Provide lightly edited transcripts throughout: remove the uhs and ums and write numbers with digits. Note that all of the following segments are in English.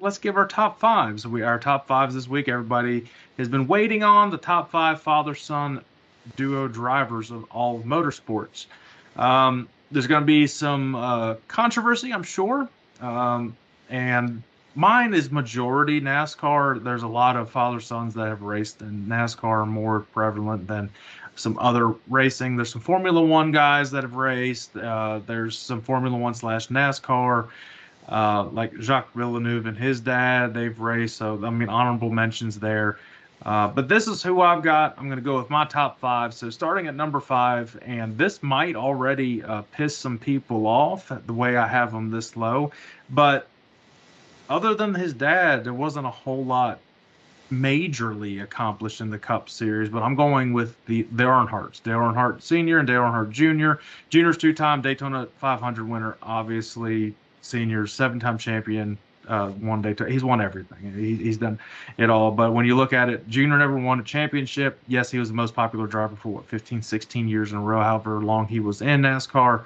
let's give our top fives. Our top fives this week. Everybody has been waiting on the top five father-son duo drivers of all of motorsports. There's going to be some controversy, I'm sure, and mine is majority NASCAR. There's a lot of father-sons that have raced in NASCAR, are more prevalent than some other racing. There's some Formula One guys that have raced. There's some Formula One slash NASCAR, like Jacques Villeneuve and his dad. They've raced. So, I mean, honorable mentions there. But this is who I've got. I'm going to go with my top five. So, starting at number five, and this might already piss some people off the way I have them this low. But other than his dad, there wasn't a whole lot majorly accomplished in the Cup Series, but I'm going with the Earnhardts, Dale Earnhardt Sr. and Dale Earnhardt Jr. Jr.'s two-time Daytona 500 winner, obviously. Senior's seven-time champion, won Daytona. He's won everything. He's done it all. But when you look at it, Jr. never won a championship. Yes, he was the most popular driver for 15, 16 years in a row, however long he was in NASCAR.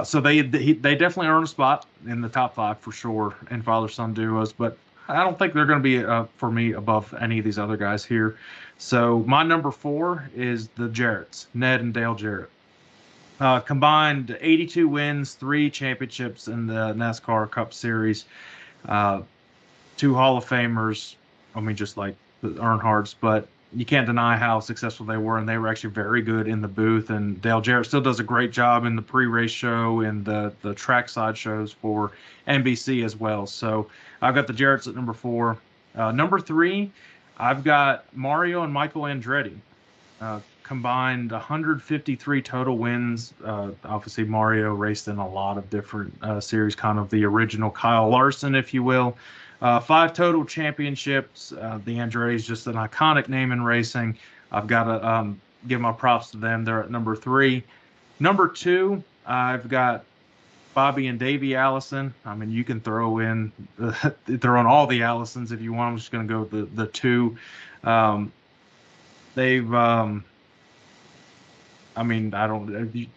So they definitely earn a spot in the top five for sure in father-son duos, but I don't think they're going to be for me above any of these other guys here. So my number four is the Jarretts, Ned and Dale Jarrett. Combined 82 wins, 3 championships in the NASCAR Cup Series, uh, 2 Hall of Famers. I mean, just like the Earnhardts, but you can't deny how successful they were, and they were actually very good in the booth. And Dale Jarrett still does a great job in the pre-race show and the trackside shows for NBC as well. So I've got the Jarretts at number four. Number three, I've got Mario and Michael Andretti. Combined 153 total wins. Obviously, Mario raced in a lot of different series, kind of the original Kyle Larson, if you will. 5 total championships. The Andretti is just an iconic name in racing. I've got to give my props to them. They're at number three. Number two, I've got Bobby and Davey Allison. I mean, you can throw in all the Allisons if you want. I'm just going to go with the two. Um, they've I mean, I don't.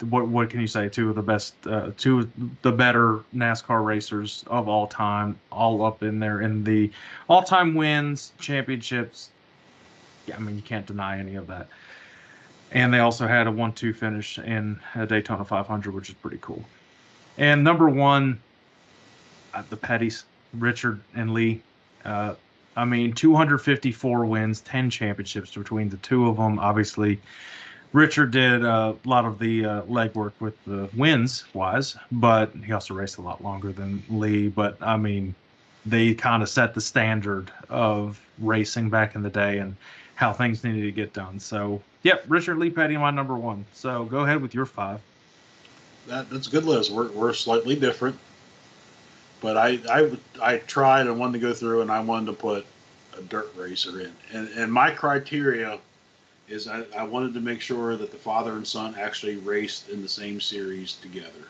What can you say? Two of the best, two of the better NASCAR racers of all time, all up in there in the all-time wins, championships. Yeah, I mean, you can't deny any of that. And they also had a 1-2 finish in Daytona 500, which is pretty cool. And number one, the Petties, Richard and Lee. I mean, 254 wins, 10 championships between the two of them. Obviously, Richard did a lot of the legwork with the wins wise, but he also raced a lot longer than Lee. But I mean, they kind of set the standard of racing back in the day and how things needed to get done. So, yep, Richard Lee Petty, my number one. So go ahead with your five. That's a good list. We're slightly different, but I tried and wanted to go through and I wanted to put a dirt racer in, and my criteria is I wanted to make sure that the father and son actually raced in the same series together.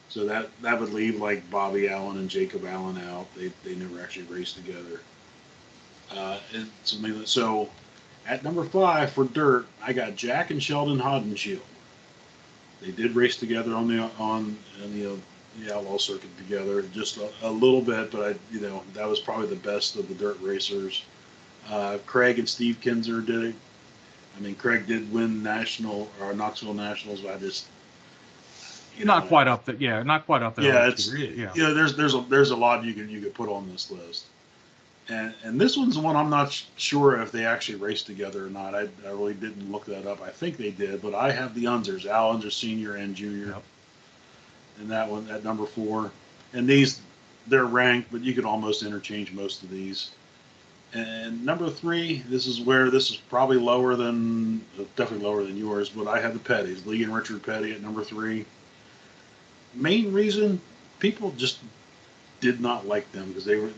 So that would leave like Bobby Allen and Jacob Allen out. They never actually raced together. So at number five for dirt, I got Jack and Sheldon Haudenschild. They did race together on the outlaw circuit together, just a little bit, but that was probably the best of the dirt racers. Craig and Steve Kinzer did it. I mean, Craig did win national or Knoxville Nationals, but I just Not quite up there. Yeah, not quite up there. yeah, with it's you. Yeah. there's a lot you could put on this list, and this one's the one I'm not sure if they actually raced together or not. I really didn't look that up. I think they did, but I have the Unzers, Al Unser Senior and Junior, Yep. and that one at number four. And these they're ranked, but you could almost interchange most of these. And number three, this is probably definitely lower than yours, but I have the Petties, Lee and Richard Petty at number three. Main reason, people just did not like them because they've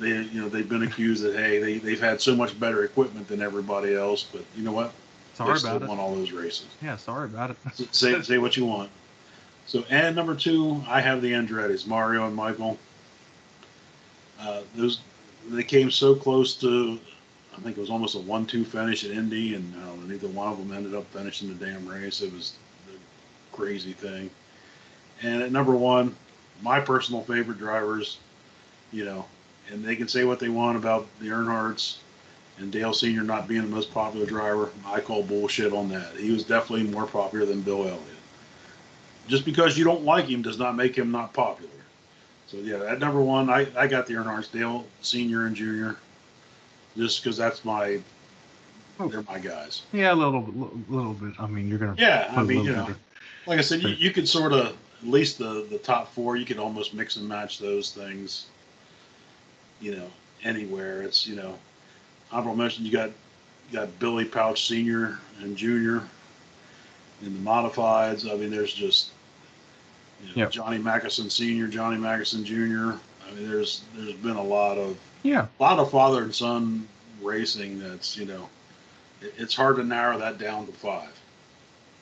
been accused that hey they've had so much better equipment than everybody else, but you know what? Sorry They still about it. won all those races. Yeah, sorry about it. Say what you want. So and number two, I have the Andrettis, Mario and Michael. Those they came so close to, I think it was almost a 1-2 finish at Indy, and neither one of them ended up finishing the damn race. It was a crazy thing. And at number one, my personal favorite drivers, you know, and they can say what they want about the Earnhardts and Dale Sr. not being the most popular driver. I call bullshit on that. He was definitely more popular than Bill Elliott. Just because you don't like him does not make him not popular. So yeah, at number one, I got the Earnhardts, Dale Sr. and Jr. Just because they're my guys. Yeah, a little bit. I mean, you're gonna. Yeah, I mean, bit like I said, you could sort of, at least the top four, you could almost mix and match those things, anywhere. It's, honorable mention, you got Billy Pouch Sr. and Jr. in the modifieds. I mean, there's just, Yep. Johnny Mackison Sr., Johnny Mackison Jr. I mean, there's been a lot of father and son racing that's, it's hard to narrow that down to 5.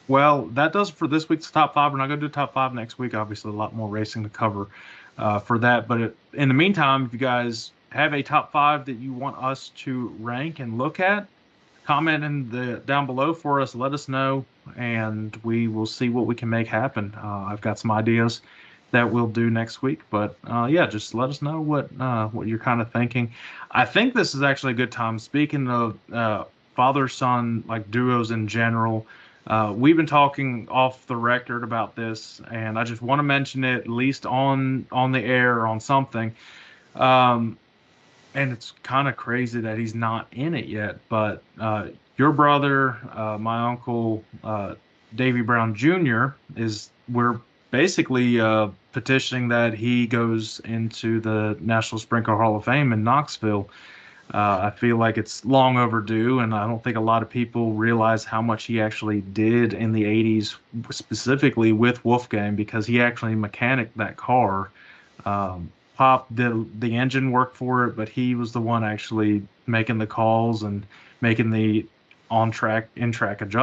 Well, that does it for this week's top 5. We're not going to do top 5 next week. Obviously, a lot more racing to cover for that. But in the meantime, if you guys have a top 5 that you want us to rank and look at, comment down below for us. Let us know, and we will see what we can make happen. I've got some ideas that we'll do next week. But yeah, just let us know what you're kind of thinking. I think this is actually a good time. Speaking of father-son like duos in general, we've been talking off the record about this, and I just want to mention it at least on the air or on something. And it's kind of crazy that he's not in it yet. But your brother, my uncle, Davy Brown Jr., we're basically petitioning that he goes into the National Sprint Car Hall of Fame in Knoxville. I feel like it's long overdue, and I don't think a lot of people realize how much he actually did in the 80s, specifically with Wolfgang, because he actually mechanicked that car. Pop did the engine work for it, but he was the one actually making the calls and making the in-track adjustments.